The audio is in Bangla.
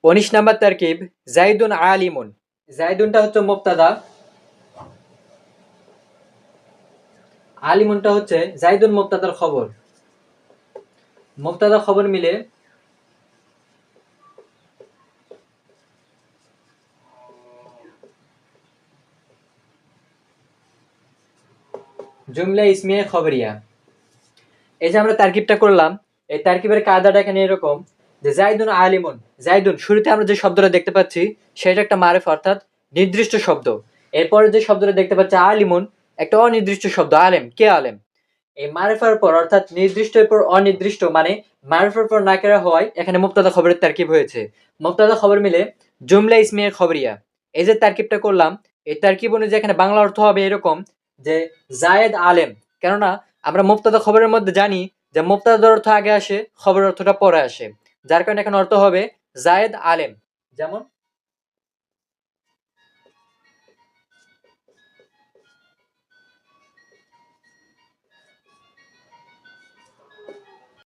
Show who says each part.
Speaker 1: 19 নাম্বার তারকিব জাইদুন আলিমুন। জাইদুনটা হচ্ছে মুবতাদা, আলিমুনটা হচ্ছে জাইদুন মুবতাদার খবর। মুবতাদা খবর মিলে জুমলা ইসমিয়া খবরিয়া। এই যে আমরা তারকিবটা করলাম, এই তারকিবের কায়দাটা এখানে এরকম যে জাইদুন আলিমুন, জাইদুন শুরুতে আমরা যে শব্দটা দেখতে পাচ্ছি সেটা একটা মারেফা অর্থাৎ নির্দিষ্ট শব্দ। এরপরে যে শব্দটা দেখতে পাচ্ছি আলিমুন, একটা অনির্দিষ্ট শব্দ। আলেম, কে আলেম? এই মারেফার পর অর্থাৎ নির্দিষ্টের পর অনির্দিষ্ট মানে মারেফার পর নাকেরা হওয়ায় এখানে মুবতাদা খবরের তারকিব হয়েছে। মুবতাদা খবর মিলে জুমলা ইসমিয়া খবরিয়া। এই যে তারকিবটা করলাম, এই তারকিব অনুযায়ী এখানে বাংলা অর্থ হবে এরকম যে জায়েদ আলেম। কেননা আমরা মুবতাদা খবরের মধ্যে জানি যে মুবতাদার অর্থ আগে আসে, খবরের অর্থটা পরে আসে, যার কারণে এখানে অর্থ হবে জায়েদ আলেম। যেমন